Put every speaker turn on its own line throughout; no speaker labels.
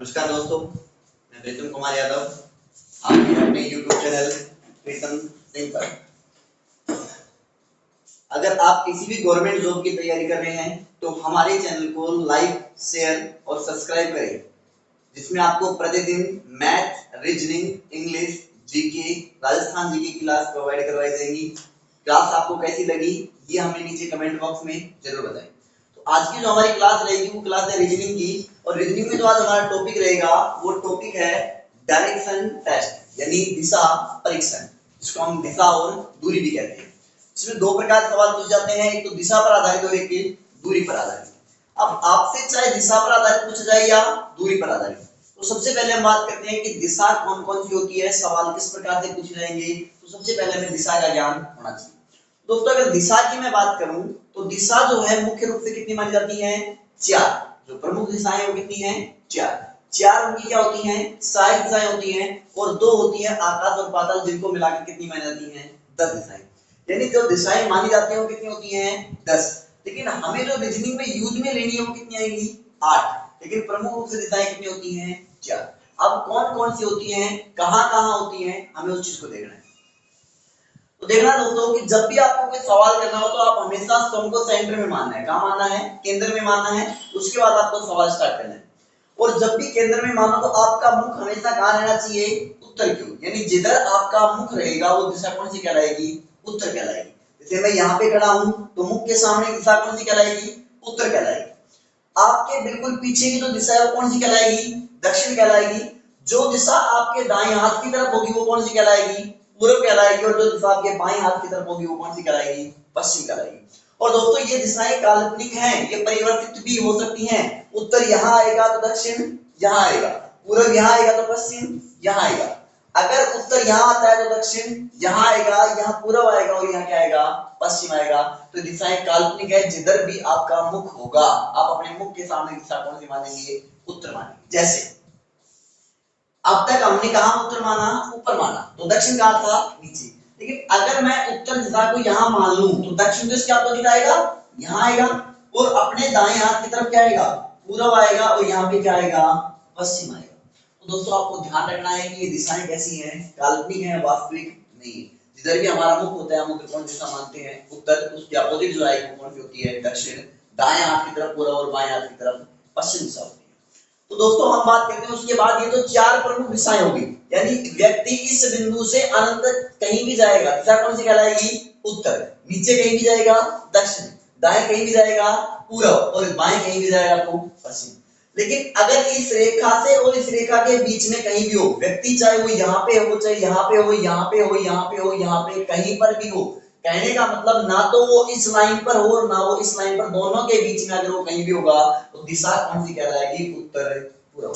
नमस्कार दोस्तों, मैं प्रीतम कुमार यादव आपके अपने YouTube चैनल प्रीतम सिंह पर। अगर आप किसी भी गवर्नमेंट जॉब की तैयारी कर रहे हैं तो हमारे चैनल को लाइक, शेयर और सब्सक्राइब करें, जिसमें आपको प्रतिदिन math, reasoning, English, GK, Rajasthan GK की क्लास प्रोवाइड करवाई जाएगी। क्लास आपको कैसी लगी ये हमें नीचे कमेंट बॉक्स में जरूर बताएं। तो आज की जो हमारी क्लास रहेगी वो क्लास है रीजनिंग की, और रीजनिंग में जो आज हमारा टॉपिक रहेगा वो टॉपिक है डायरेक्शन टेस्ट, यानी दिशा परीक्षण, जिसको हम दिशा और दूरी भी कहते हैं। इसमें दो प्रकार के सवाल पूछे जाते हैं, एक तो दिशा पर आधारित और एक दूरी पर आधारित। अब आपसे चाहे दिशा पर आधारित पूछा जाए या दूरी पर आधारित, तो सबसे पहले हम बात करते हैं कि दिशा कौन कौन सी होती है, सवाल किस प्रकार से पूछे जाएंगे। तो सबसे पहले हमें दिशा का ज्ञान होना चाहिए। दोस्तों, अगर दिशा की मैं बात करूं तो दिशा जो है मुख्य रूप से कितनी मानी जाती है? चार। जो प्रमुख दिशाएं वो कितनी हैं? चार उनकी क्या होती हैं? सहायक दिशाएं होती हैं, और दो होती हैं आकाश और पाताल, जिनको मिलाकर कितनी मानी जाती हैं? 10 दिशाएं। यानी जो दिशाएं मानी जाती हैं वो कितनी होती हैं? 10। लेकिन हमें जो रीजनिंग में यूज में लेनी है वो कितनी आएगी? 8। लेकिन प्रमुख रूप से दिशाएं कितनी होती हैं? 4। अब कौन कौन सी होती हैं, कहां कहां होती हैं, हमें उस चीज को देखना है। तो देखना दोस्तों कि जब भी आपको कोई सवाल करना हो तो आप हमेशा स्वयं को सेंटर में मानना है। कहां मानना है? केंद्र में मानना है। उसके बाद आपको सवाल स्टार्ट करना है, और जब भी केंद्र में मानो तो आपका मुख हमेशा कहां रहना चाहिए? उत्तर की ओर। यानी जिधर आपका मुख रहेगा वो दिशा कौन सी कहलाएगी? उत्तर कहलाएगी। जैसे मैं यहाँ पे खड़ा हूं तो मुख के सामने दिशा कौन सी कहलाएगी? उत्तर कहलाएगी। आपके बिल्कुल पीछे की जो दिशा है वो कौन सी कहलाएगी? दक्षिण कहलाएगी। जो दिशा आपके दाएं हाथ की तरफ होगी वो कौन सी कहलाएगी? पूर्व कहलाएगी। और जो दिशा आपके बाएं हाथ की तरफ होगी वो कौन सी कहलाएगी? पश्चिम कहलाएगी। और दोस्तों ये दिशाएं काल्पनिक हैं, ये परिवर्तित भी हो सकती हैं। उत्तर यहाँ आएगा तो दक्षिण यहाँ आएगा, पूर्व यहाँ आएगा तो पश्चिम यहाँ आएगा। अगर उत्तर यहाँ आता है तो दक्षिण यहाँ आएगा, यहाँ पूर्व आएगा और यहाँ क्या आएगा? पश्चिम आएगा। तो दिशाएं काल्पनिक है। जिधर भी आपका मुख होगा आप अपने मुख के सामने दिशा कौन सी मानेंगे? उत्तर मानेंगे। जैसे अब तक हमने कहा उत्तर माना, ऊपर माना, तो दक्षिण कहा था? नीचे। लेकिन अगर मैं उत्तर दिशा को यहाँ मान लूं तो दक्षिण दिशा क्या अपोजिट आएगा? यहाँ आएगा। और अपने दाएं हाथ की तरफ क्या आएगा? पूर्व आएगा। और यहाँ पे क्या आएगा? पश्चिम आएगा। तो दोस्तों आपको ध्यान रखना है कि ये दिशाएं कैसी हैं? काल्पनिक हैं, वास्तविक नहीं है। जिधर भी हमारा मुख होता है हम उत्तर कौन दिशा मानते हैं? उत्तर। उसके अपोजिट जो आएगी वो कौन सी होती है? दक्षिण। दाएं हाथ की तरफ पूर्व और बाएं हाथ की तरफ पश्चिम दिशा होती है। तो दोस्तों हम बात करते हैं उसके बाद, ये तो चार प्रमुख दिशाएं होगी। यानी व्यक्ति इस बिंदु से अनंत कहीं भी जाएगा, दिशा कौन सी कहलाएगी? उत्तर। नीचे कहीं भी जाएगा दक्षिण, दाएं कहीं भी जाएगा पूर्व, और बाएं कहीं भी जाएगा तो पश्चिम। लेकिन अगर इस रेखा से और इस रेखा के बीच में कहीं भी हो व्यक्ति, चाहे वो यहाँ पे हो, चाहे यहाँ पे हो, यहाँ पे हो, यहाँ पे हो, यहाँ पे कहीं पर भी हो, कहने का मतलब ना तो वो इस लाइन पर हो और ना वो इस लाइन पर, दोनों के बीच में अगर वो कहीं भी होगा तो दिशा कौन सी कहलाएगी? उत्तर पूर्व।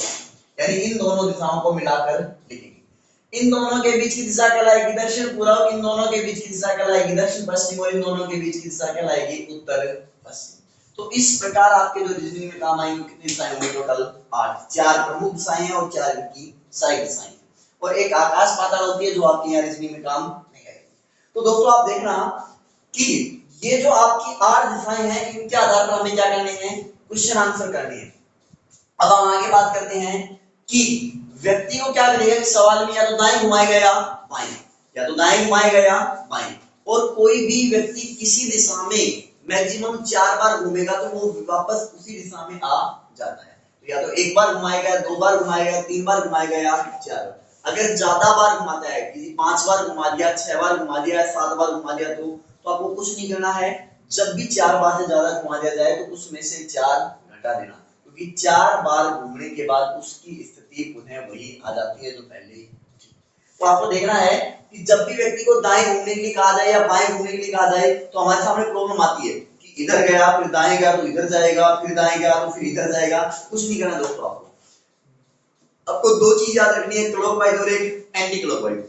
यानी इन दोनों दिशाओं को मिलाकर लिखेंगे। इन दोनों के बीच की दिशा कहलाएगी दक्षिण पूर्व, इन दोनों के बीच की दिशा कहलाएगी दक्षिण पश्चिम, और इन दोनों के बीच की दिशा कहलाएगी उत्तर पश्चिम। तो इस प्रकार आपके जो रीजनिंग में काम आएंगे कितनी दिशाएं होंगी? टोटल 8। 4 प्रमुख दिशाएं हैं और 4 इनकी सहायक दिशाएं हैं, और एक आकाश पाताल होती है जो आपके यहाँ रीजनिंग में काम नहीं आएगी। तो दोस्तों आप देखना कि ये जो आपकी 8 दिशाएं हैं इनके आधार पर हमें क्या करने हैं? क्वेश्चन आंसर करने हैं। अब हम आगे बात करते हैं कि व्यक्ति को क्या करेगा कि सवाल में या तो दाएं घुमाएगा या बाएं, या तो दाएं घुमाएगा या बाएं। और कोई भी व्यक्ति किसी दिशा में मैक्सिमम 4 बार घूमेगा तो वो वापस उसी दिशा में आ जाता है। तो या तो एक बार घुमाएगा, 2 बार घुमाएगा, 3 बार घुमाएगा या 4। अगर ज्यादा बार घुमाता है, किसी 5 बार घुमा दिया, 6 बार घुमा दिया, 7 बार घुमा दिया, तो आपको कुछ नहीं करना है। जब भी 4 बार से ज्यादा घुमा दिया जाए तो उसमें से 4 घटा देना, क्योंकि 4 बार घूमने के बाद उसकी स्थिति पुनः वही आ जाती है जो पहले थी। तो आपको देखना है कि जब भी व्यक्ति को दाएं घूमने के लिए कहा जाए या बाएं घूमने के लिए कहा जाए तो हमारे सामने प्रॉब्लम आती है कि इधर गया फिर दाएं गया तो इधर जाएगा, फिर दाएं गया तो फिर इधर जाएगा। कुछ नहीं करना दोस्तों, आपको 2 चीज याद रखनी है, क्लॉकवाइज और एक एंटी क्लॉकवाइज।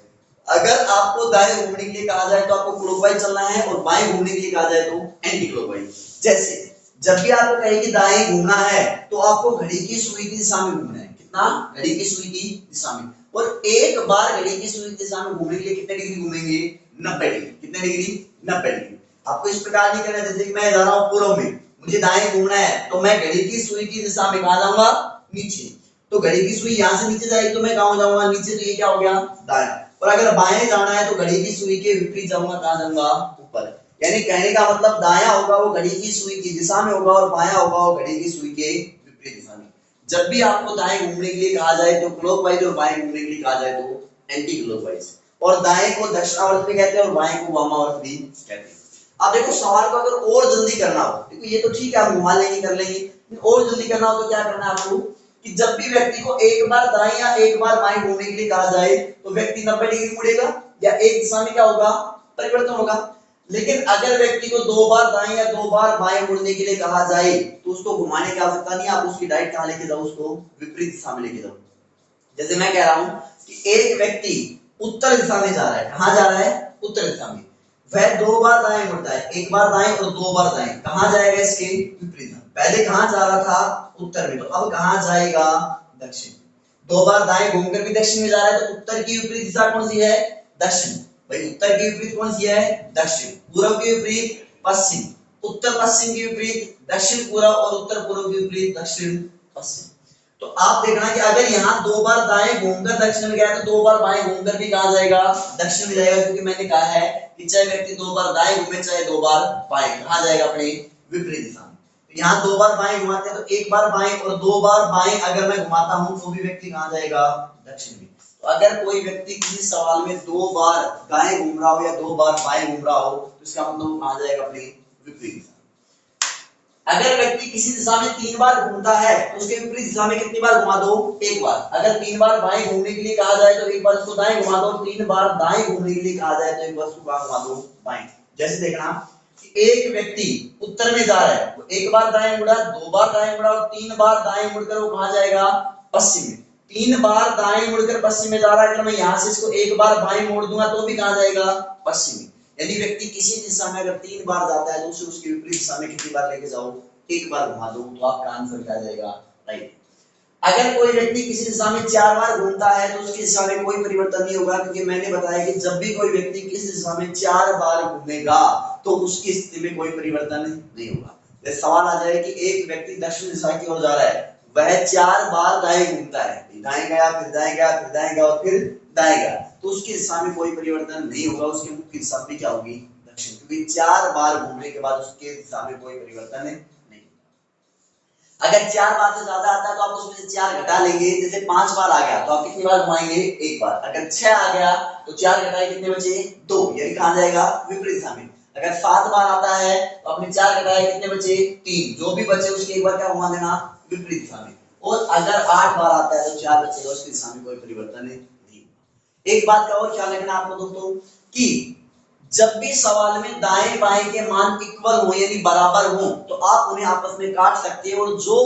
अगर आपको दाएं घूमने के लिए कहा जाए तो आपको क्लॉकवाइज चलना है, और बाएं घूमने के लिए कहा जाए तो एंटी क्लॉकवाइज। जैसे जब भी आपको कहे कि दाएं घूमना है तो आपको घड़ी की सुई की दिशा में घूमना है। कितना? घड़ी की सुई की दिशा में। और एक बार घड़ी की सुई की दिशा में घूमने के लिए कितने डिग्री घूमेंगे? 90 डिग्री। कितने डिग्री? 90 डिग्री। आपको इस प्रकार नहीं करना जैसे कि मैं जा रहा हूं पूर्व में, मुझे दाएं घूमना है तो मैं घड़ी की सुई की दिशा में कहां जाऊंगा? नीचे। तो घड़ी की सुई यहाँ से नीचे जाएगी तो मैं कहाँ जाऊंगा, नीचे, तो ये क्या हो गया, दाएं। और अगर बाएं जाना है तो घड़ी की सुई के विपरीत जाऊंगा, कहाँ जाऊंगा, ऊपर। यानी कहने का मतलब दायां होगा वो घड़ी की सुई की दिशा में होगा और बायां होगा वो घड़ी की सुई के विपरीत दिशा में। जब भी आपको दाएं घूमने के लिए कहा जाए तो क्लॉकवाइज और बाएं घूमने के लिए कहा जाए तो एंटी क्लॉकवाइज। और दाएं को दक्षिणावर्त भी कहते हैं और बाएं को वामावर्त भी कहते हैं। अब देखो सवाल को अगर और जल्दी करना हो, देखो ये तो ठीक है आप घुमा लेंगे कर लेंगे, और जल्दी करना हो तो क्या करना है आपको कि जब भी व्यक्ति को एक बार दाएं या एक बार बाएं घूमने के लिए कहा जाए तो व्यक्ति 90 डिग्री मुड़ेगा या एक दिशा में क्या होगा, परिवर्तन होगा। लेकिन अगर व्यक्ति को 2 बार दाएं या 2 बार बाएं मुड़ने के लिए कहा जाए तो उसको घुमाने की आवश्यकता नहीं, आप उसकी डायरेक्ट कहां लेके जाओ, उसको विपरीत दिशा में लेके जाओ। जैसे मैं कह रहा हूं कि एक व्यक्ति उत्तर दिशा में जा रहा है, कहां जा रहा है, उत्तर दिशा में, वह 2 बार दाएं मुड़ता है, एक बार दाएं और 2 बार दाएं, कहां जाएगा, इसके विपरीत। पहले कहां जा रहा था, उत्तर में, तो अब कहां जाएगा, दक्षिण। 2 बार दाएं घूमकर भी दक्षिण में जा रहा है तो उत्तर की विपरीत दिशा कौन सी है, दक्षिण। भाई उत्तर की विपरीत कौन सी है, दक्षिण। पूर्व के विपरीत पश्चिम, उत्तर पश्चिम के विपरीत दक्षिण पूर्व और उत्तर पूर्व के विपरीत दक्षिण पश्चिम। तो आप देखना कि अगर यहाँ 2 बार दाएं घूमकर दक्षिण में गया तो 2 बार बाएं घूमकर भी कहां जाएगा, दक्षिण में जाएगा, क्योंकि मैंने कहा है कि चाहे व्यक्ति 2 बार दाएं घूमे चाहे 2 बार बाएं, कहां जाएगा, अपने विपरीत दिशा में। तो यहाँ 2 बार बाएं घुमाते हैं तो एक बार बाएं और 2 बार बाएं अगर मैं घुमाता हूं तो भी व्यक्ति कहां जाएगा, दक्षिण में। तो अगर कोई व्यक्ति किसी सवाल में 2 बार दाएं घूम रहा हो या 2 बार बाएं घूम रहा हो तो इसका मतलब कहां जाएगा, अपने विपरीत दिशा। अगर व्यक्ति किसी दिशा में 3 बार घूमता है तो उसके विपरीत दिशा में कितनी बार घुमा दो, एक बार। अगर 3 बार बाएं घूमने के लिए कहा जाए तो एक बार उसको दाएं घुमा दो, 3 बार दाएं घूमने के लिए कहा जाए तो एक बार उसको घुमा दो बाएं। जैसे देखना कि एक व्यक्ति उत्तर में जा रहा है, वो एक बार दाएं मुड़ा, 2 बार दाएं मुड़ा और 3 बार दाएं मुड़कर वो कहां जाएगा, पश्चिम में। 3 बार दाएं मुड़कर पश्चिम में जा रहा है, अगर मैं यहां से इसको एक बार बाएं मोड़ दूंगा तो भी कहां जाएगा, पश्चिम में। यानी व्यक्ति किसी दिशा में अगर 3 बार जाता है तो उसे उसकी विपरीत दिशा में कितनी बार लेके जाओ, एक बार घुमा दो, तो आपका आंसर क्या जाएगा, राइट। अगर कोई व्यक्ति किसी दिशा में 4 बार घूमता है तो उसकी दिशा में कोई परिवर्तन नहीं होगा, क्योंकि मैंने बताया कि जब भी कोई व्यक्ति किसी दिशा में 4 बार घूमेगा तो उसकी स्थिति में कोई परिवर्तन नहीं होगा। जैसे सवाल आ जाए कि एक व्यक्ति दक्षिण दिशा की ओर जा रहा है, वह 4 बार दाएं घूमता है, दाएं गया फिर दाएं गया फिर दाएं गया और फिर दाएं गया, तो उसकी दिशा में कोई परिवर्तन नहीं होगा, उसकी मुख्य दिशा भी क्या होगी, दक्षिण, क्योंकि 4 बार घूमने के बाद उसके दिशा में कोई परिवर्तन नहीं। अगर 4 बार से ज्यादा आता है तो आप उसमें से 4 घटा लेंगे, जैसे 5 बार आ गया तो आप कितनी बार घुमाएंगे, एक बार। अगर 6 आ गया तो 4 घटाए कितने बचे, 2, यानी कहां जाएगा, विपरीत दिशा में। अगर 7 बार आता है तो आपने 4 घटाए कितने बचे, 3, जो भी बचे उसके एक बार क्या घुमा देना, विपरीत दिशा में। और अगर 8 बार आता है तो 4 बचेगा, उसकी दिशा में कोई परिवर्तन नहीं। एक बात का और ख्याल रखना आपको दोस्तों कि जब भी सवाल में दाएं बाएं के मान इक्वल हो यानी बराबर हो तो आप उन्हें आपस में काट सकते हैं और जो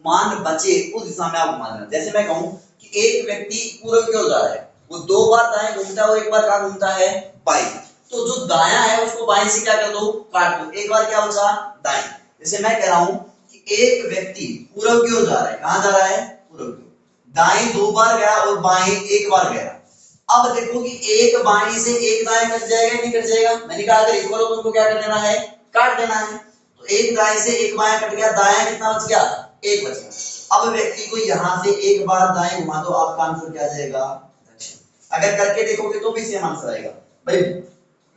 मान बचे उस दिशा में आप घुमा देना। जैसे मैं कहूं कि एक व्यक्ति पूर्व की ओर जा रहा है, वो 2 बार दाएं घूमता है और एक बार कहां घूमता है, बाएं, तो जो दायां है उसको बाएं से क्या कर दो, काट दो, एक बार क्या बचा, दाएं। जैसे मैं कह रहा हूं कि एक व्यक्ति पूर्व की ओर जा रहा है, कहां जा रहा है, पूर्व की ओर, दाएं 2 बार गया और बाएं एक बार गया। अब देखो कि एक बाएं से एक दाएं कट जाएगा नहीं कट जाएगा, मैंने कहा अगर इक्वल हो तो उनको क्या कर देना है, काट देना है। तो एक दाएं से एक बाएं कट गया, दायां कितना बच गया, एक बच गया। अब व्यक्ति को यहां से एक बार दाएं घुमा दो, आपका आंसर क्या जाएगा, दक्षिण। अगर करके देखोगे तो भी सेम आंसर आएगा। भाई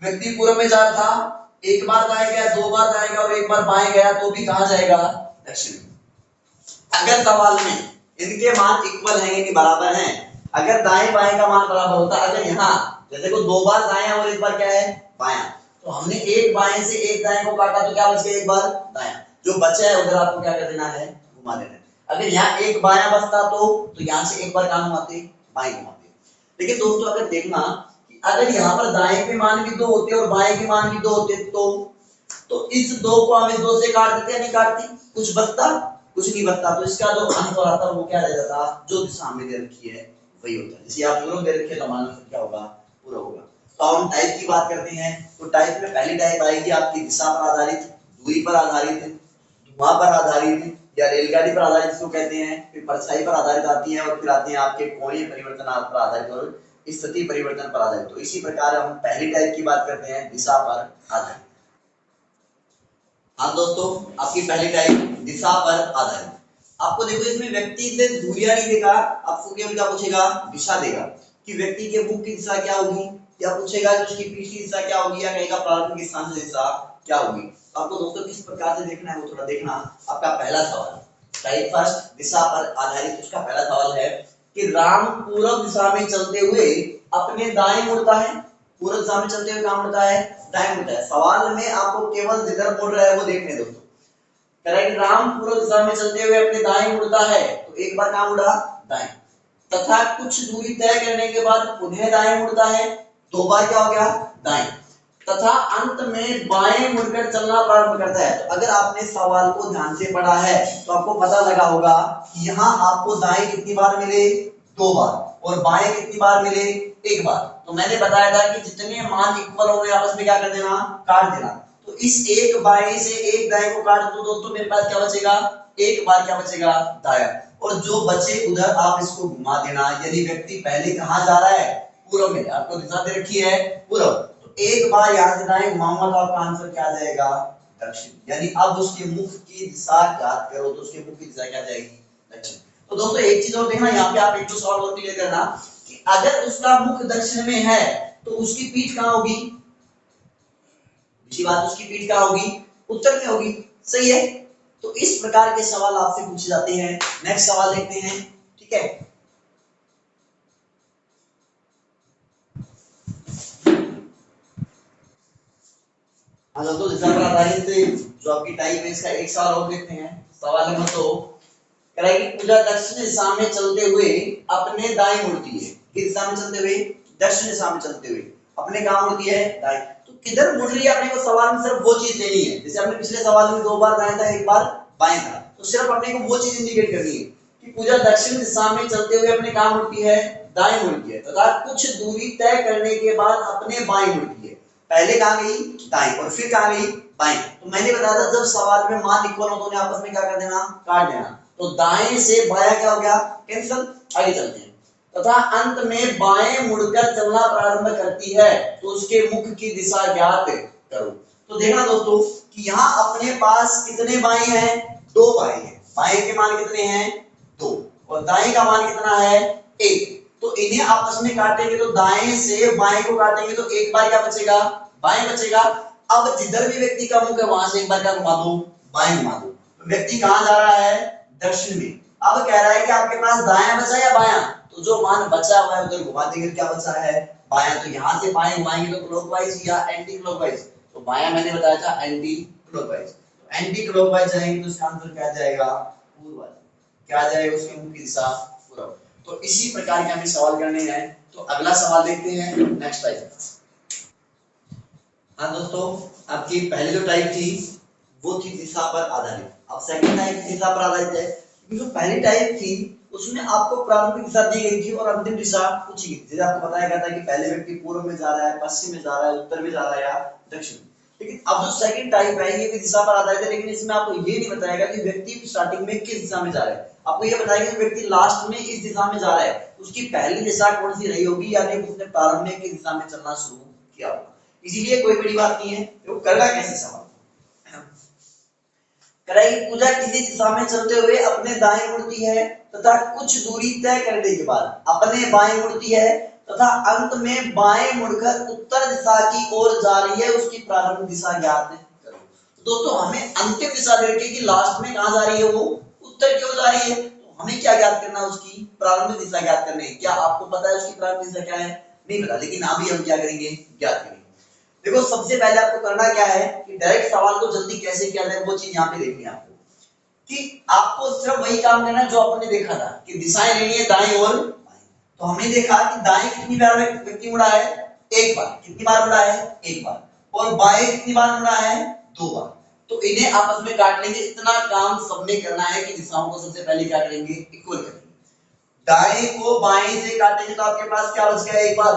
व्यक्ति पूर्व में जा रहा था, एक बार दाएं गया, 2 बार दाएं गया और एक बार बाएं गया, तो भी कहां जाएगा, दक्षिण। अगर सवाल में इनके मान इक्वल हैं यानी बराबर हैं, अगर दाएं बाएं का मान बराबर होता, अगर यहाँ जैसे को 2 बार दाएं और एक बार क्या है, बायां, तो हमने एक बाएं से एक दाएं को काटा तो क्या बच गया, एक बार दायां, जो बचा है उधर आपको क्या कर देना है, घुमा देना है। अगर यहाँ एक बायां बचता तो यहाँ से एक बार कहां घुमाते, बाएं घुमाते। लेकिन दोस्तों अगर देखना कि अगर यहाँ पर दाएं के मान भी 2 होते और बाएं के मान भी 2 होते तो इस 2 को हम इस 2 से काट देते या नहीं काटते, कुछ बचता, कुछ नहीं बचता। तो इसका जो आंसर आता वो क्या रह जाता, जो दिशा हमें दे रखी है वही होता है। जैसे आप पूर्व दे रखे तो मान क्या होगा, पूरा होगा। तो हम टाइप की बात करते हैं, तो टाइप में पहली टाइप आएगी आपकी दिशा पर आधारित, दूरी पर आधारित, धुआं पर आधारित या रेलगाड़ी पर आधारित इसको कहते हैं, फिर परछाई पर आधारित आती है और फिर आती है आपके कोणीय परिवर्तन पर आधारित और स्थिति परिवर्तन पर आधारित। तो इसी प्रकार हम पहली टाइप की बात करते हैं, दिशा पर आधारित। हाँ दोस्तों, आपकी पहली टाइप दिशा पर आधारित। आपको देखो इसमें व्यक्ति से दूरियां नहीं देगा, आपको केवल क्या पूछेगा, दिशा देगा कि व्यक्ति के मुख की दिशा क्या होगी, या पूछेगा कि उसकी पीठ की दिशा क्या होगी, या कहेगा प्रारंभिक स्थान से दिशा क्या होगी। तो आपको दोस्तों किस प्रकार से देखना है वो थोड़ा देखना। आपका पहला सवाल टाइप फर्स्ट दिशा पर आधारित, उसका पहला सवाल है कि राम पूर्व दिशा में चलते हुए अपने दाएं मुड़ता है। पूर्व दिशा में चलते हुए कहां मुड़ता है, दाएं मुड़ता है। सवाल में आपको केवल जिधर मुड़ रहा है वो देखने दोस्तों। कह रहा है कि राम पूर्व दिशा में चलते हुए अपने दाएं मुड़ता है, तो एक बार कहां मुड़ा, दाएं, तथा कुछ दूरी तय करने के बाद पुनः दाएं मुड़ता है, दो बार क्या हो गया, दाएं, तथा अंत में बाएं मुड़कर चलना प्रारंभ करता है। तो अगर आपने सवाल को ध्यान से पढ़ा है तो आपको पता लगा होगा कि यहाँ आपको दाएं कितनी बार मिले, दो बार, और बाएं कितनी बार मिले, एक बार। तो मैंने बताया था कि जितने मान इक्वल होंगे आपस में क्या कर देना, काट देना। तो इस एक बाएं से एक दाएं को काट दो दोस्तों, मेरे पास क्या बचेगा, एक बार क्या बचेगा, दायां, और जो बचे उधर आप इसको घुमा देना। यदि व्यक्ति पहले कहां जा रहा है, पूर्व में, आपको दिशा दे रखी है पूर्व, तो एक बार यहां से दाएं घुमाऊंगा तो आपका आंसर क्या आ जाएगा, दक्षिण। यानी अब उसके मुख की दिशा याद करो तो उसके मुख की दिशा क्या जाएगी, दक्षिण। तो दोस्तों एक चीज और देखना, यहाँ पे आप एक दो सवाल और क्लियर करना कि अगर उसका मुख दक्षिण में है तो उसकी पीठ कहां होगी, दूसरी बात उसकी पीठ कहां होगी, उत्तर में होगी, सही है। तो इस प्रकार के सवाल आपसे पूछे जाते हैं। नेक्स्ट सवाल देखते हैं, ठीक है। हाँ दोस्तों दिशा पर आधारित जो आपकी टाइप है इसका एक सवाल और देखते हैं। सवाल नंबर 2 कह रहा है कि पूजा दक्षिण दिशा में चलते हुए अपने दाएं मुड़ती है। किस दिशा में चलते हुए, दक्षिण दिशा में चलते हुए अपने कहां मुड़ती है, दाएं। तो किधर मुड़ रही है अपने को सवाल में सिर्फ वो चीज लेनी है। जैसे हमने पिछले सवाल में दो बार दाएं था, एक बार बाएं था, तो सिर्फ अपने को वो चीज इंडिकेट करनी है कि पूजा दक्षिण दिशा में चलते हुए अपने कहां मुड़ती है, दाएं मुड़ती है, तथा कुछ दूरी तय करने के बाद अपने बाएं मुड़ती है। पहले कहां गई, दाएं, और फिर कहां गई, बाएं। तो मैंने बताया था जब सवाल में मान इक्वल हो तो उन्हें आपस में क्या कर देना, काट देना। तो दाएं से बायां क्या हो गया, कैंसिल। आगे चलते हैं। तथा अंत में बाएं मुड़कर चलना प्रारंभ करती है तो उसके मुख की दिशा ज्ञात करो। तो देखना दोस्तों कि यहाँ अपने पास कितने बाएं हैं, दो बाएं हैं। बाएं के मान कितने हैं, दो, और दाएं का मान कितना है, एक। तो इन्हें आपस में काटेंगे तो दाएं से बाएं को काटेंगे तो एक बार क्या बचेगा, बाएं बचेगा। अब जिधर भी व्यक्ति का मुख है वहां से एक बार क्या घुमा दो, बाएं घुमा दो। तो व्यक्ति कहां जा रहा है, दक्षिण में। अब कह रहा है कि आपके पास दायां बचा या बायां, तो जो मान बचा हुआ है उधर घुमा देंगे, क्या बचा है, बायां। तो यहां से बाएं घुमाएंगे तो क्लॉकवाइज या एंटी क्लॉकवाइज। तो बायां मैंने बताया था एंटी क्लॉकवाइज। तो एंटी क्लॉकवाइज जाएंगे तो इसका आंसर क्या जाएगा, पूर्व। क्या जाएगा, उसकी मुख की दिशा पूर्व। तो इसी प्रकार के हमें सवाल करने हैं। तो अगला सवाल देखते हैं, नेक्स्ट टाइप। हाँ दोस्तों, आपकी पहली जो टाइप थी वो थी दिशा पर आधारित। अब सेकंड टाइप दिशा पर आधारित है। जो पहली टाइप थी उसमें आपको प्रारंभिक दिशा दी गई थी और अंतिम दिशा पूछी गई थी। जैसे आपको बताया गया था कि पहले व्यक्ति पूर्व में जा रहा है, पश्चिम में जा रहा है, उत्तर में जा रहा है या दक्षिण। लेकिन अब जो सेकंड टाइप है ये भी दिशा पर आधारित है, लेकिन इसमें आपको ये नहीं बताएगा कि व्यक्ति स्टार्टिंग में किस दिशा में जा रहा है। आपको ये बताएगा कि व्यक्ति लास्ट में इस दिशा में जा रहा है, उसकी पहली दिशा कौन सी रही होगी, यानी उसने प्रारंभ में किस दिशा में चलना शुरू किया होगा। इसीलिए कोई बड़ी बात नहीं है, वो करना कैसे सवाल। पूजा किसी दिशा में चलते हुए अपने दाएं मुड़ती है तथा कुछ दूरी तय करने के बाद अपने बाएं मुड़ती है तथा अंत में बाएं मुड़कर उत्तर दिशा की ओर जा रही है, उसकी प्रारंभिक दिशा ज्ञात करो। दोस्तों हमें अंतिम दिशा दे रखी है कि लास्ट में कहां जा रही है, वो उत्तर की ओर जा रही है। तो हमें क्या ज्ञात करना है, उसकी प्रारंभिक दिशा ज्ञात करनी है। क्या आपको पता है उसकी प्रारंभिक दिशा क्या है, नहीं पता, लेकिन अभी हम क्या करेंगे, ज्ञात करेंगे। देखो सबसे पहले आपको करना क्या है कि डायरेक्ट सवाल को जल्दी कैसे किया जाए वो चीज यहाँ पे देखनी है आपको, कि आपको सिर्फ वही काम करना है जो आपने देखा था कि दिशाएं लेनी है दाएं और बाएं। तो हमने देखा कि दाएं कितनी बार व्यक्ति मुड़ा है, एक बार। कितनी बार मुड़ा है, एक बार। और बाएं कितनी बार मुड़ा है, दो बार। तो इन्हें आपस में काट लेंगे। इतना काम सबने करना है कि दिशाओं को सबसे पहले क्या करेंगे, इक्वल करेंगे। दाएं को बाएं से काटेंगे तो आपके पास क्या बच गया, एक बार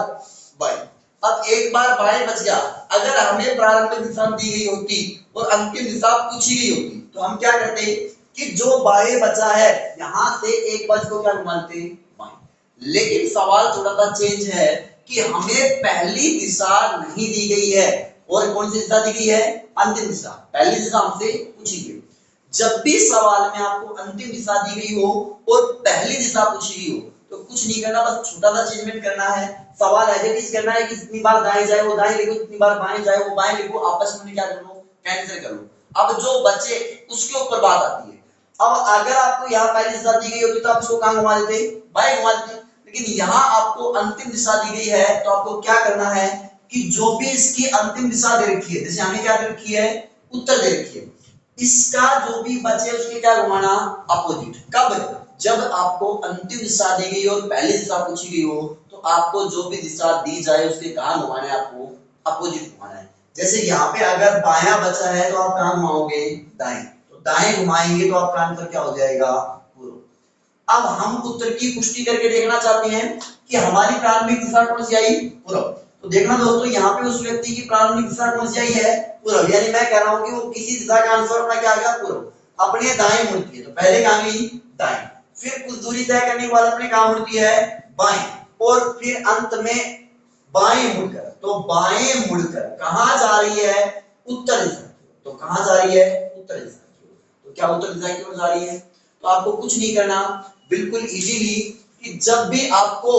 बाएं। अब एक बार बाएं बच गया। अगर हमें प्रारंभिक दिशा दी गई होती और अंतिम दिशा पूछी गई होती तो हम क्या करते कि जो बाएं बचा है यहां से एक बार को क्या घुमाते, बाएं। लेकिन सवाल थोड़ा सा चेंज है कि हमें पहली दिशा नहीं दी गई है और कौन सी दिशा दी गई है, अंतिम दिशा। पहली दिशा हमसे पूछी गई। जब भी सवाल में आपको अंतिम दिशा दी गई हो और पहली दिशा पूछी गई हो तो कुछ नहीं करना, बस छोटा सा चेंजमेंट करना है। सवाल एज इट इज करना है कि जितनी बार दाएं जाए वो दाएं लिखो, जितनी बार बाएं जाए वो बाएं लिखो, आपस में क्या कर लो, कैंसिल कर लो। अब जो बचे उसके ऊपर बात आती है। अब अगर आपको यहाँ पहली दिशा दी गई होती तो आप इसको कहाँ घुमा देते, बाएं घुमा देते, लेकिन यहाँ आपको अंतिम दिशा दी गई है तो आपको क्या करना है कि जो भी इसकी अंतिम दिशा दे रखी है, जैसे हमें क्या दे रखी है, उत्तर दे रखी है, इसका जो भी बचे उसके क्या घुमाना, अपोजिट। कब, जब आपको अंतिम दिशा दी गई और पहली दिशा पूछी गई हो तो आपको जो भी दिशा दी जाए उसके कहाँ घुमाना है, आपको अपोजिट घुमाना है। जैसे यहाँ पे अगर बायां बचा है तो आप कहाँ घुमाओगे, दाएं, तो दाएं घुमाएंगे तो आपका आंसर क्या हो जाएगा, पूर्व। अब हम उत्तर की पुष्टि करके देखना चाहते हैं कि हमारी प्रारंभिक दिशा कौन सी आई, पूर्व। तो देखना दोस्तों यहाँ पे उस व्यक्ति की प्रारंभिक दिशा कौन सी आई है, पूर्व। यानी मैं कह रहा हूँ कि वो किसी दिशा का आंसर अपना क्या आ गया, पूर्व। अपने दाएं मुड़ती है तो पहले कहाँ गई, दाएं, फिर कुछ दूरी तय करने के बाद अपने कहाँ मुड़ती है, बाएं, और फिर अंत में बाएं मुड़कर, तो बाएं मुड़कर कहाँ जा रही है, उत्तर दिशा की। तो कहाँ जा रही है, उत्तर दिशा की ओर। तो क्या उत्तर दिशा की ओर जा रही है। तो आपको कुछ नहीं करना, बिल्कुल इजीली, कि जब भी आपको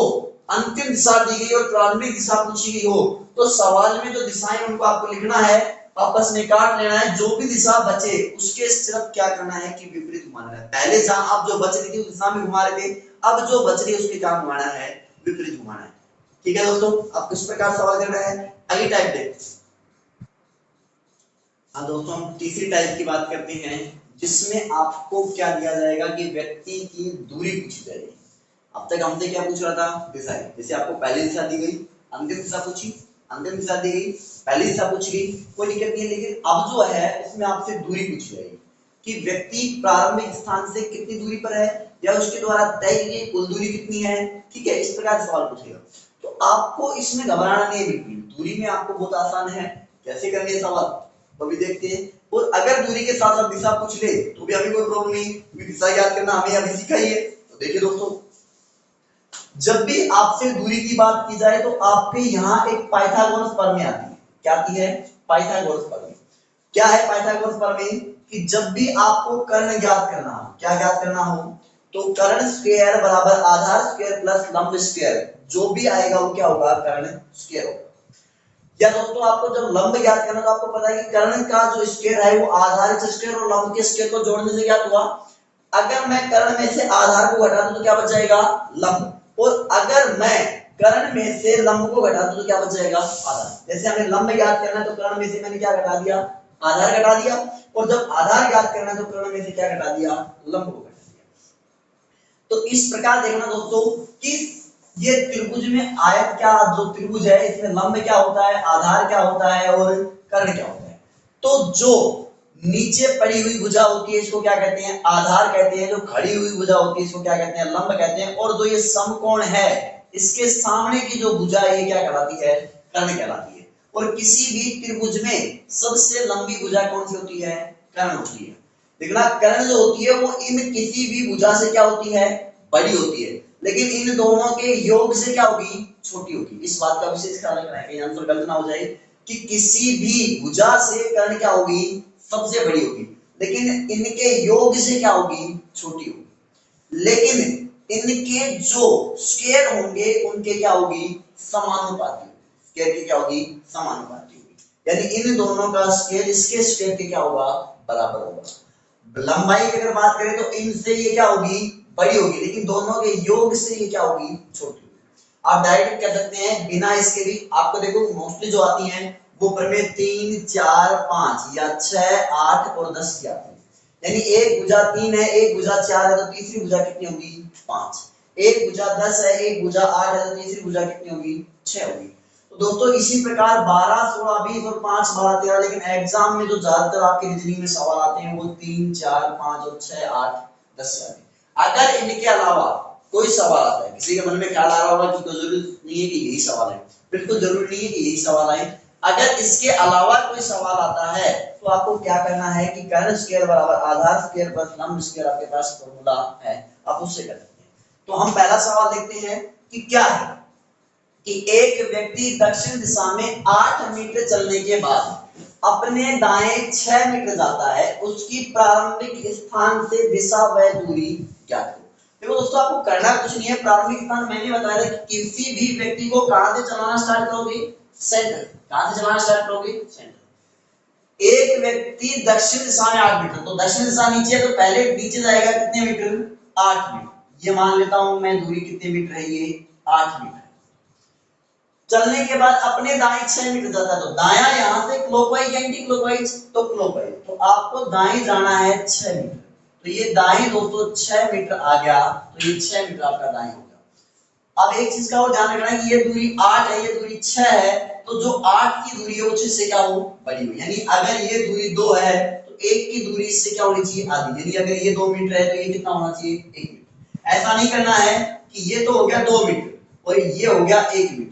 अंतिम दिशा दी गई और प्रारंभिक दिशा पूछी गई हो तो सवाल में जो दिशाएं उनको आपको लिखना है, आपस में काट लेना है, जो भी दिशा बचे उसके सिर्फ क्या करना है कि विपरीत घुमाना है। पहले जहां आप जो बच रही थी उस दिशा में घुमा रहे थे, अब जो बच रही है उसके क्या घुमाना है, विपरीत घुमाना है। ठीक है दोस्तों, आप किस प्रकार सवाल कर रहे हैं, अगली टाइप देखते हैं। हाँ दोस्तों, हम तीसरी टाइप की बात करते हैं जिसमें आपको क्या दिया जाएगा कि व्यक्ति की दूरी पूछी जाएगी। अब तक हमसे क्या पूछ रहा था, दिशा। जैसे आपको पहली दिशा दी गई, अंतिम दिशा पूछी, अंतिम दिशा दी गई, पहली दिशा पूछी गई, कोई दिक्कत नहीं है। लेकिन अब जो है उसमें आपसे दूरी पूछी जाएगी कि व्यक्ति प्रारंभिक स्थान से कितनी दूरी पर है या उसके द्वारा तय की कुल दूरी कितनी है। ठीक है, इस प्रकार सवाल पूछेगा। तो आपको इसमें घबराना नहीं है बिल्कुल, दूरी में आपको बहुत आसान है कैसे करनी है सवाल, तो अभी देखते हैं। और अगर दूरी के साथ साथ दिशा पूछ ले तो भी अभी कोई प्रॉब्लम नहीं, क्योंकि दिशा याद करना हमें अभी सिखाई है। तो देखिए दोस्तों, जब भी आपसे दूरी की बात की जाए तो आपके यहाँ एक पाइथागोरस प्रमेय आती है। क्या आती है, पाइथागोरस प्रमेय। क्या है पाइथागोरस प्रमेय, कि जब भी आपको कर्ण ज्ञात करना हो, क्या ज्ञात करना हो, तो कर्ण स्क्वायर बराबर आधार स्क्वायर प्लस लंब स्क्वायर, जो भी आएगा वो क्या होगा, कर्ण स्क्वायर होगा। या दोस्तों आपको जब लंब ज्ञात करना तो आपको पता है कि कर्ण का जो स्क्वायर है वो आधार के स्क्वायर और लंब के स्क्वायर को जोड़ने से ज्ञात हुआ। अगर मैं कर्ण में से आधार को घटा दूं तो क्या बच जाएगा, लंब, और अगर मैं कर्ण में से लंब को घटा दूं तो क्या बच जाएगा, आधार। जैसे हमें लंब ज्ञात करना है तो कर्ण में से मैंने क्या घटा दिया, आधार घटा दिया, और जब आधार ज्ञात करना है तो कर्ण में से क्या घटा दिया, लंब को घटा दिया। तो इस प्रकार देखना दोस्तों कि ये त्रिभुज में आयत क्या, जो त्रिभुज है इसमें लंब क्या होता है, आधार क्या होता है और कर्ण क्या होता है। तो जो नीचे पड़ी हुई भुजा होती है इसको क्या कहते हैं, आधार कहते हैं। जो खड़ी हुई भुजा होती है इसको क्या कहते हैं, लंब कहते हैं। और जो ये समकोण है इसके सामने की जो भुजा है ये क्या कहलाती है, कर्ण कहलाती है। और किसी भी त्रिभुज में सबसे लंबी भुजा कौन सी होती है, कर्ण होती है। देखना कर्ण जो होती है वो इन किसी भी भुजा से क्या होती है, बड़ी होती है, लेकिन इन दोनों के योग से क्या होगी, छोटी होगी। इस बात का विशेष ख्याल रखना है कहीं आंसर गलत ना हो जाए कि किसी भी भुजा से कर्ण क्या होगी, सबसे बड़ी होगी, लेकिन इनके योग से क्या होगी, छोटी होगी। लेकिन इनके जो स्क्वायर होंगे उनके क्या होगी, समानुपाती होगी। स्क्वायर की क्या होगी, समानुपाती होगी। यानी इन दोनों का स्क्वायर इसके स्क्वायर के क्या होगा, बराबर होगा। लंबाई की अगर बात करें तो इनसे ये क्या होगी, बड़ी होगी, लेकिन दोनों के योग से ये क्या होगी, छोटी होगी। आप डायरेक्ट कह सकते हैं बिना इसके भी। आपको देखो मोस्टली जो आती हैं वो प्रमेय 3, 4, 5 या 6, 8 और 10 की आती है। यानी एक भुजा 3 है, एक भुजा 4 है, तो तीसरी भुजा कितनी होगी, 5। एक भुजा 10 है, एक भुजा 8 है, तो तीसरी भुजा कितनी होगी, 6 होगी। तो दोस्तों इसी प्रकार 12, 16, 20 और 5, 12, 13, लेकिन एग्जाम में जो ज्यादातर आपके रीजनिंग में सवाल आते हैं वो 3, 4, 5 और 6, 8, 10 से आते हैं। अगर इनके अलावा कोई सवाल आता है, किसी के मन में ख्याल आ रहा होगा कि कोई जरूरी नहीं है कि यही सवाल है, बिल्कुल जरूरी नहीं है कि यही सवाल आए। अगर इसके अलावा कोई सवाल आता है तो आपको क्या करना है कि कर्ण स्क्वायर बराबर आधार स्क्वायर प्लस लंब स्क्वायर आपके पास फॉर्मूला है, आप उससे कर सकते हैं। तो हम पहला सवाल देखते हैं कि क्या है कि एक व्यक्ति दक्षिण दिशा में 8 मीटर चलने के बाद अपने दाएं 6 मीटर जाता है उसकी प्रारंभिक स्थान से दिशा व दूरी ज्ञात करो। देखो दोस्तों, आपको करना कुछ नहीं है। प्रारंभिक स्थान मैंने बताया था कि किसी भी व्यक्ति को कहां से चलाना स्टार्ट करोगे, सेंटर। कहां से चलाना स्टार्ट करोगे, सेंटर। एक व्यक्ति दक्षिण दिशा में 8 मीटर, तो दक्षिण दिशा नीचे है तो पहले नीचे जाएगा कितने मीटर, 8 मीटर। ये मान लेता हूं मैं, दूरी कितने मीटर है, ये 8 मीटर। चलने के बाद अपने दाएं 6 मीटर जाता है, तो दाया यहां से क्लॉकवाइज एंटी क्लॉकवाइज, तो क्लॉकवाइज, तो आपको दाएं जाना है 6 मीटर। तो ये दाएं दोस्तों 6 मीटर आ गया, तो ये 6 मीटर आपका दाएं हो गया। अब एक चीज का और ध्यान रखना है कि ये दूरी 8 है, ये दूरी 6 है, तो जो 8 की दूरी है वो 6 से क्या हो, बड़ी हो। यानी अगर ये दूरी 2 है तो 1 की दूरी इससे क्या होनी चाहिए, आधी। यानी अगर ये 2 मीटर है तो ये कितना होना चाहिए, 1 मीटर। ऐसा नहीं करना है कि ये तो हो गया 2 मीटर और ये हो गया 1 मीटर।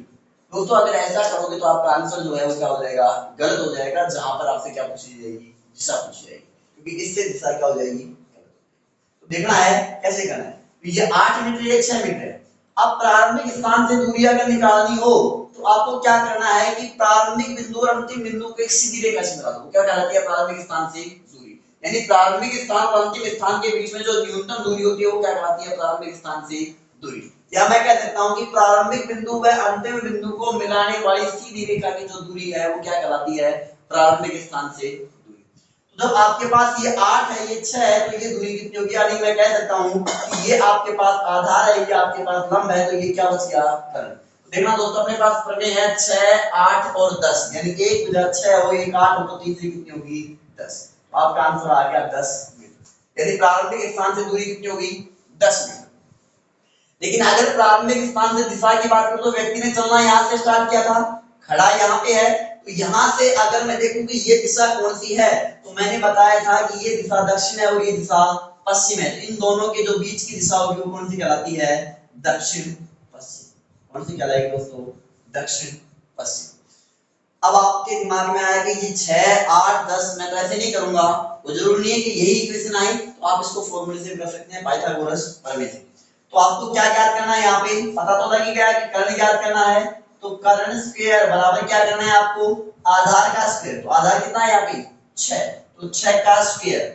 दोस्तों अगर ऐसा करोगे तो आपका आंसर जो है वो क्या हो जाएगा, गलत हो जाएगा। जहां पर आपसे क्या पूछी जाएगी, दिशा पूछी जाएगी, क्योंकि इससे दिशा क्या हो जाएगी। तो देखना है कैसे करना है। तो ये 8 मीटर, ये 6 मीटर है। अब प्रारंभिक स्थान से दूरी अगर निकालनी हो तो आपको क्या करना है कि प्रारंभिक बिंदु और अंतिम बिंदु को एक सीधी रेखा से मिला दो। क्या कहलाती है प्रारंभिक स्थान से दूरी, यानी प्रारंभिक स्थान और अंतिम स्थान के बीच में जो न्यूनतम दूरी होती है वो क्या कहलाती है, प्रारंभिक स्थान से दूरी। या मैं कह सकता हूं कि प्रारंभिक बिंदु व अंतिम बिंदु को मिलाने वाली सीधी रेखा की जो दूरी है वो क्या कहलाती है, प्रारंभिक स्थान से दूरी। तो जब आपके पास ये 8 है, ये 6 है, तो ये दूरी कितनी होगी, यानी मैं कह सकता हूं कि ये आपके पास आधार है, ये आपके पास लंब है, तो ये क्या बच गया, कर्ण। देखना दोस्तों, अपने पास प्रमेय है 6, 8 और 10, यानी 1 + 6 हो, 1 8 हो, तो तीसरी कितनी होगी, 10। तो आपका आंसर आ गया 10 मीटर। यानी प्रारंभिक स्थान से दूरी कितनी होगी, 10 मीटर। लेकिन अगर प्रारंभिक स्थान से दिशा की बात करूं तो व्यक्ति ने चलना यहां से स्टार्ट किया था, खड़ा यहां पे है, तो यहां से अगर मैं देखूं कि ये दिशा कौन सी है, तो मैंने बताया था कि ये दिशा दक्षिण है और ये दिशा पश्चिम है। तो इन दोनों के जो बीच की दिशा होगी वो कौन सी कहलाती है, दक्षिण पश्चिम। कौन सी कहलाएगी दोस्तों, दक्षिण पश्चिम। अब आपके दिमाग में आया कि ये 6, 8, 10, मैं तो ऐसे नहीं करूंगा, वो जरूरी नहीं है कि यही इक्वेशन आए, तो आप इसको फॉर्मूले से कर सकते हैं, पाइथागोरस प्रमेय से। तो आपको क्या ज्ञात करना है, यहाँ पे पता तो लग ही गया कि कर्ण ज्ञात करना है, तो कर्ण स्क्वायर बराबर क्या करना है आपको, आधार का स्क्वायर। तो आधार कितना है यहाँ पे, 6, तो 6 का स्क्वायर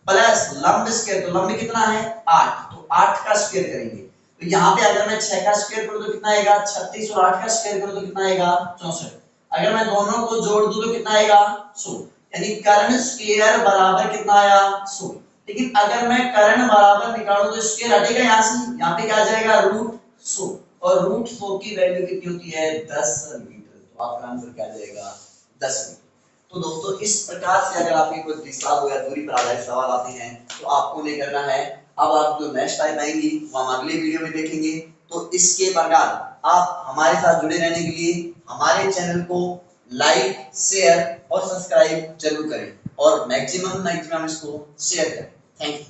प्लस लंब स्क्वायर, तो लंब कितना है 8, तो 8 का स्क्वायर करेंगे। तो यहाँ पे अगर मैं 6 का स्क्वायर करूं तो कितना आएगा 36, और 8 का स्क्वायर करूं तो कितना आएगा 64। अगर मैं दोनों को जोड़ दूं तो कितना आएगा 100, यानी कर्ण स्क्वायर बराबर कितना आया 100। लेकिन अगर मैं कर्ण बराबर निकालूं तो स्क्वायर हटेगा यहाँ से, यहाँ पे क्या आ जाएगा √100, और √100 की वैल्यू कितनी होती है 10 मीटर। तो आपका आंसर क्या आ जाएगा 10 मीटर। तो दोस्तों इस प्रकार से अगर आपके कोई दिशा हो या दूरी पर आधारित सवाल आते हैं तो आपको नहीं करना है। अब आप जो नेक्स्ट टाइम आएंगी वो हम अगले वीडियो में देखेंगे। तो इसके प्रकार आप हमारे साथ जुड़े रहने के लिए हमारे चैनल को लाइक, शेयर और सब्सक्राइब जरूर करें, और मैक्सिमम इसको शेयर करें। Thank you.